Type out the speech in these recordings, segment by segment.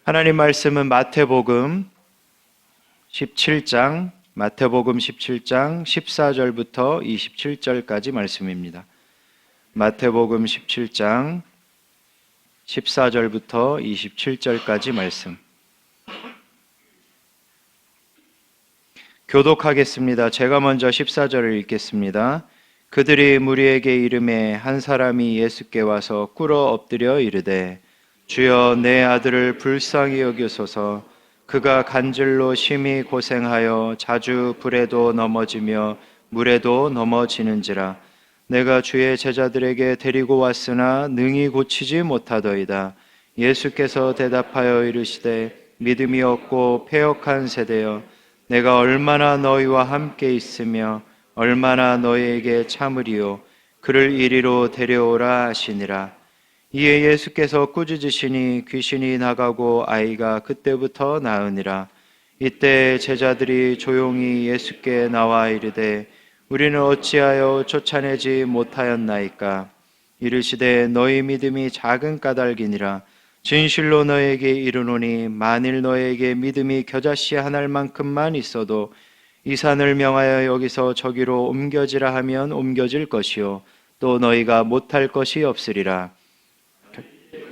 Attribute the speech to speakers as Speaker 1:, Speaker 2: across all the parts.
Speaker 1: 하나님 말씀은 마태복음 17장 14절부터 27절까지 말씀입니다. 마태복음 17장 14절부터 27절까지 말씀. 교독하겠습니다. 제가 먼저 14절을 읽겠습니다. 그들이 무리에게 이르매 한 사람이 예수께 와서 꿇어 엎드려 이르되 주여 내 아들을 불쌍히 여기소서. 그가 간질로 심히 고생하여 자주 불에도 넘어지며 물에도 넘어지는지라. 내가 주의 제자들에게 데리고 왔으나 능히 고치지 못하더이다. 예수께서 대답하여 이르시되 믿음이 없고 패역한 세대여, 내가 얼마나 너희와 함께 있으며 얼마나 너희에게 참으리요. 그를 이리로 데려오라 하시니라. 이에 예수께서 꾸짖으시니 귀신이 나가고 아이가 그때부터 나으니라. 이때 제자들이 조용히 예수께 나와 이르되 우리는 어찌하여 쫓아내지 못하였나이까? 이르시되 너희 믿음이 작은 까닭이니라. 진실로 너에게 이르노니 만일 너에게 믿음이 겨자씨 한 알만큼만 있어도 이 산을 명하여 여기서 저기로 옮겨지라 하면 옮겨질 것이요 또 너희가 못할 것이 없으리라.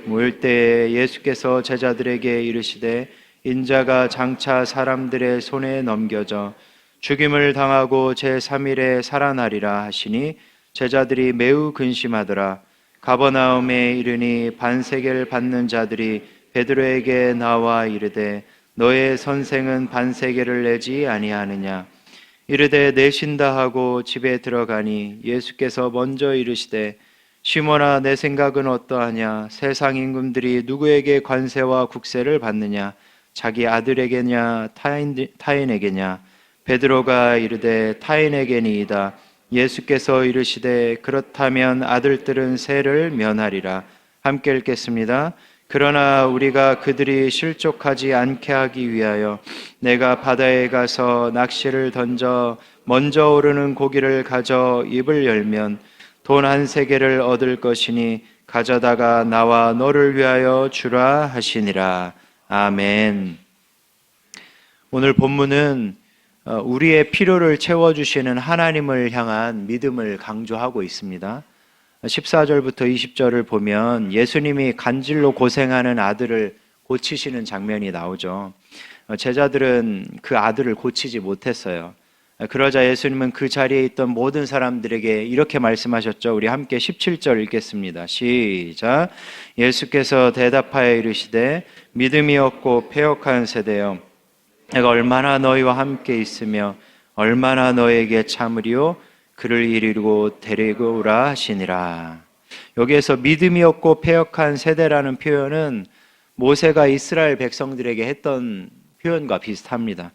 Speaker 1: 모일 때에 예수께서 제자들에게 이르시되 인자가 장차 사람들의 손에 넘겨져 죽임을 당하고 제3일에 살아나리라 하시니 제자들이 매우 근심하더라. 가버나움에 이르니 반세계를 받는 자들이 베드로에게 나와 이르되 너의 선생은 반세계를 내지 아니하느냐? 이르되 내신다 하고 집에 들어가니 예수께서 먼저 이르시되 시몬아 내 생각은 어떠하냐? 세상 임금들이 누구에게 관세와 국세를 받느냐? 자기 아들에게냐 타인에게냐? 베드로가 이르되 타인에게니이다. 예수께서 이르시되 그렇다면 아들들은 세를 면하리라. 함께 읽겠습니다. 그러나 우리가 그들이 실족하지 않게 하기 위하여 내가 바다에 가서 낚시를 던져 먼저 오르는 고기를 가져 입을 열면 돈 한 세겔을 얻을 것이니 가져다가 나와 너를 위하여 주라 하시니라. 아멘. 오늘 본문은 우리의 필요를 채워주시는 하나님을 향한 믿음을 강조하고 있습니다. 14절부터 20절을 보면 예수님이 간질로 고생하는 아들을 고치시는 장면이 나오죠. 제자들은 그 아들을 고치지 못했어요. 그러자 예수님은 그 자리에 있던 모든 사람들에게 이렇게 말씀하셨죠. 우리 함께 17절 읽겠습니다. 시작. 예수께서 대답하여 이르시되 믿음이 없고 패역한 세대여, 내가 얼마나 너희와 함께 있으며 얼마나 너희에게 참으리요. 그를 이리로 데리고 오라 하시니라. 여기에서 믿음이 없고 패역한 세대라는 표현은 모세가 이스라엘 백성들에게 했던 표현과 비슷합니다.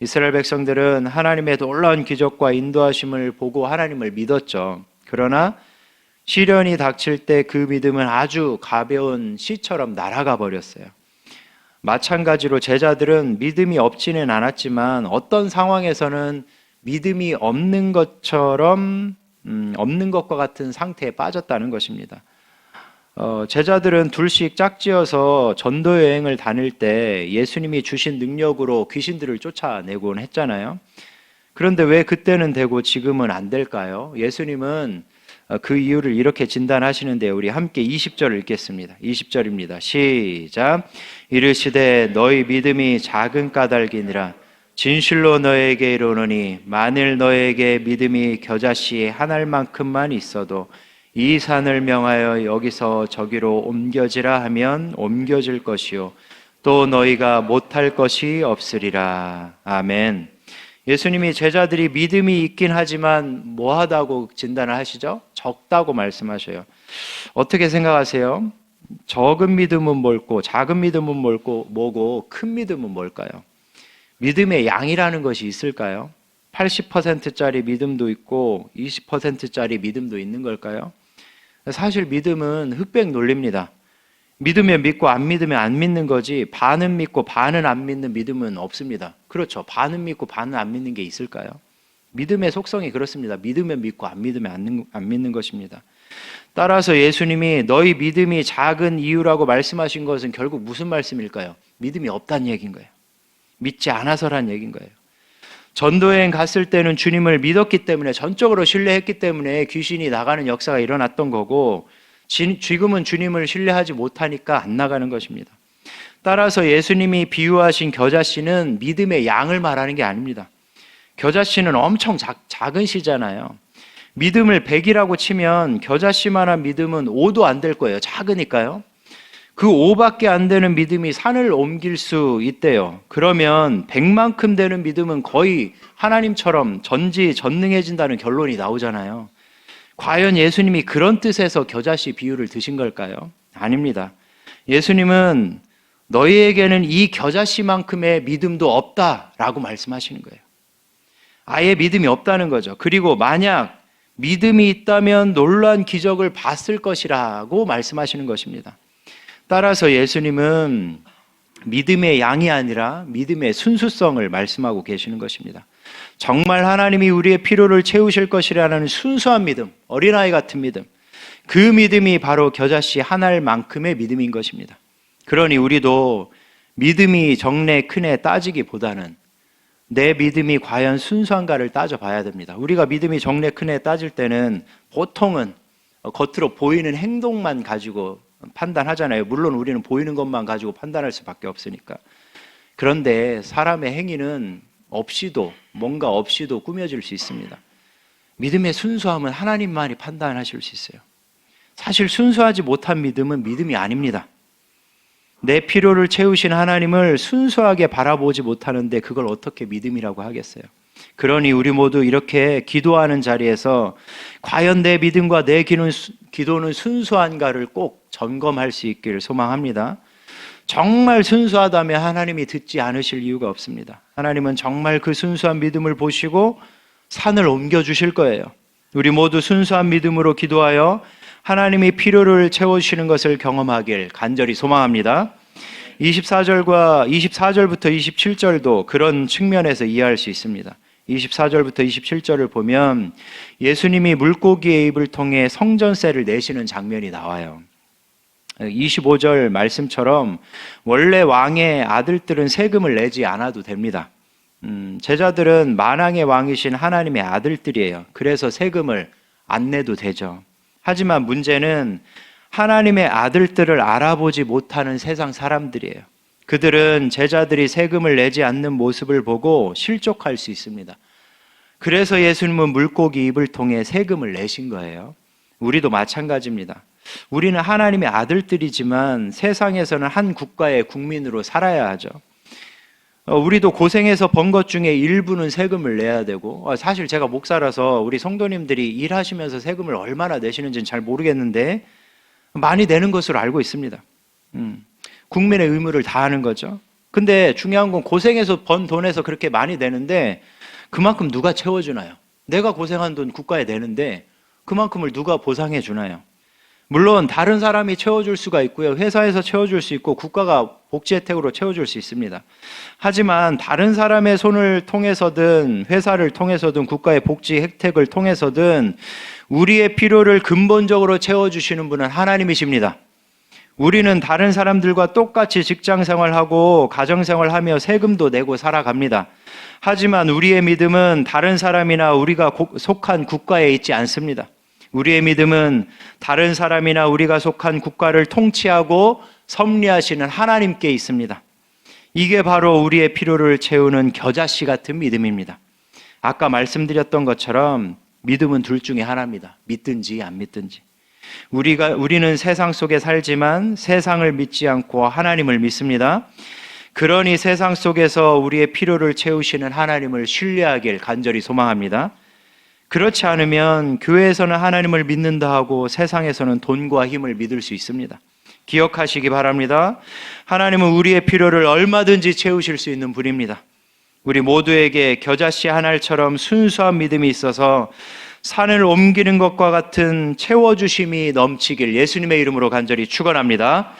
Speaker 1: 이스라엘 백성들은 하나님의 놀라운 기적과 인도하심을 보고 하나님을 믿었죠. 그러나 시련이 닥칠 때 그 믿음은 아주 가벼운 씨처럼 날아가 버렸어요. 마찬가지로 제자들은 믿음이 없지는 않았지만 어떤 상황에서는 믿음이 없는 것처럼 없는 것과 같은 상태에 빠졌다는 것입니다. 제자들은 둘씩 짝지어서 전도 여행을 다닐 때 예수님이 주신 능력으로 귀신들을 쫓아내곤 했잖아요. 그런데 왜 그때는 되고 지금은 안 될까요? 예수님은 그 이유를 이렇게 진단하시는데요. 우리 함께 20절 읽겠습니다. 20절입니다. 시작. 이르시되 너희 믿음이 작은 까닭이니라. 진실로 너에게 이르노니 만일 너에게 믿음이 겨자씨 한 알만큼만 있어도 이 산을 명하여 여기서 저기로 옮겨지라 하면 옮겨질 것이요 또 너희가 못할 것이 없으리라. 아멘. 예수님이 제자들이 믿음이 있긴 하지만 뭐하다고 진단을 하시죠? 적다고 말씀하셔요. 어떻게 생각하세요? 적은 믿음은 뭘고 작은 믿음은 뭐고 큰 믿음은 뭘까요? 믿음의 양이라는 것이 있을까요? 80%짜리 믿음도 있고 20%짜리 믿음도 있는 걸까요? 사실 믿음은 흑백 논리입니다. 믿으면 믿고 안 믿으면 안 믿는 거지 반은 믿고 반은 안 믿는 믿음은 없습니다. 그렇죠. 반은 믿고 반은 안 믿는 게 있을까요? 믿음의 속성이 그렇습니다. 믿으면 믿고 안 믿으면 안 믿는 것입니다. 따라서 예수님이 너희 믿음이 작은 이유라고 말씀하신 것은 결국 무슨 말씀일까요? 믿음이 없다는 얘기인 거예요. 믿지 않아서란 얘기인 거예요. 전도여행 갔을 때는 주님을 믿었기 때문에, 전적으로 신뢰했기 때문에 귀신이 나가는 역사가 일어났던 거고, 지금은 주님을 신뢰하지 못하니까 안 나가는 것입니다. 따라서 예수님이 비유하신 겨자씨는 믿음의 양을 말하는 게 아닙니다. 겨자씨는 엄청 작은 씨잖아요. 믿음을 100이라고 치면 겨자씨만한 믿음은 5도 안 될 거예요. 작으니까요. 그 5밖에 안 되는 믿음이 산을 옮길 수 있대요. 그러면 100만큼 되는 믿음은 거의 하나님처럼 전지전능해진다는 결론이 나오잖아요. 과연 예수님이 그런 뜻에서 겨자씨 비유를 드신 걸까요? 아닙니다. 예수님은 너희에게는 이 겨자씨만큼의 믿음도 없다라고 말씀하시는 거예요. 아예 믿음이 없다는 거죠. 그리고 만약 믿음이 있다면 놀라운 기적을 봤을 것이라고 말씀하시는 것입니다. 따라서 예수님은 믿음의 양이 아니라 믿음의 순수성을 말씀하고 계시는 것입니다. 정말 하나님이 우리의 필요를 채우실 것이라는 순수한 믿음, 어린아이 같은 믿음, 그 믿음이 바로 겨자씨 한 알만큼의 믿음인 것입니다. 그러니 우리도 믿음이 적네 크네 따지기보다는 내 믿음이 과연 순수한가를 따져봐야 됩니다. 우리가 믿음이 적네 크네 따질 때는 보통은 겉으로 보이는 행동만 가지고 판단하잖아요. 물론 우리는 보이는 것만 가지고 판단할 수밖에 없으니까. 그런데 사람의 행위는 뭔가 없이도 꾸며질 수 있습니다. 믿음의 순수함은 하나님만이 판단하실 수 있어요. 사실 순수하지 못한 믿음은 믿음이 아닙니다. 내 필요를 채우신 하나님을 순수하게 바라보지 못하는데 그걸 어떻게 믿음이라고 하겠어요? 그러니 우리 모두 이렇게 기도하는 자리에서 과연 내 믿음과 내 기도는 순수한가를 꼭 점검할 수 있기를 소망합니다. 정말 순수하다면 하나님이 듣지 않으실 이유가 없습니다. 하나님은 정말 그 순수한 믿음을 보시고 산을 옮겨주실 거예요. 우리 모두 순수한 믿음으로 기도하여 하나님이 필요를 채워주시는 것을 경험하길 간절히 소망합니다. 24절부터 27절도 그런 측면에서 이해할 수 있습니다. 24절부터 27절을 보면 예수님이 물고기의 입을 통해 성전세를 내시는 장면이 나와요. 25절 말씀처럼 원래 왕의 아들들은 세금을 내지 않아도 됩니다. 제자들은 만왕의 왕이신 하나님의 아들들이에요. 그래서 세금을 안 내도 되죠. 하지만 문제는 하나님의 아들들을 알아보지 못하는 세상 사람들이에요. 그들은 제자들이 세금을 내지 않는 모습을 보고 실족할 수 있습니다. 그래서 예수님은 물고기 입을 통해 세금을 내신 거예요. 우리도 마찬가지입니다. 우리는 하나님의 아들들이지만 세상에서는 한 국가의 국민으로 살아야 하죠. 우리도 고생해서 번 것 중에 일부는 세금을 내야 되고, 사실 제가 목사라서 우리 성도님들이 일하시면서 세금을 얼마나 내시는지는 잘 모르겠는데 많이 내는 것으로 알고 있습니다. 국민의 의무를 다하는 거죠. 근데 중요한 건 고생해서 번 돈에서 그렇게 많이 내는데 그만큼 누가 채워주나요? 내가 고생한 돈 국가에 내는데 그만큼을 누가 보상해 주나요? 물론 다른 사람이 채워줄 수가 있고요. 회사에서 채워줄 수 있고 국가가 복지 혜택으로 채워줄 수 있습니다. 하지만 다른 사람의 손을 통해서든 회사를 통해서든 국가의 복지 혜택을 통해서든 우리의 필요를 근본적으로 채워주시는 분은 하나님이십니다. 우리는 다른 사람들과 똑같이 직장생활하고 가정생활하며 세금도 내고 살아갑니다. 하지만 우리의 믿음은 다른 사람이나 우리가 속한 국가에 있지 않습니다. 우리의 믿음은 다른 사람이나 우리가 속한 국가를 통치하고 섭리하시는 하나님께 있습니다. 이게 바로 우리의 필요를 채우는 겨자씨 같은 믿음입니다. 아까 말씀드렸던 것처럼 믿음은 둘 중에 하나입니다. 믿든지 안 믿든지. 우리는 세상 속에 살지만 세상을 믿지 않고 하나님을 믿습니다. 그러니 세상 속에서 우리의 필요를 채우시는 하나님을 신뢰하길 간절히 소망합니다. 그렇지 않으면 교회에서는 하나님을 믿는다 하고 세상에서는 돈과 힘을 믿을 수 있습니다. 기억하시기 바랍니다. 하나님은 우리의 필요를 얼마든지 채우실 수 있는 분입니다. 우리 모두에게 겨자씨 한 알처럼 순수한 믿음이 있어서 산을 옮기는 것과 같은 채워주심이 넘치길 예수님의 이름으로 간절히 축원합니다.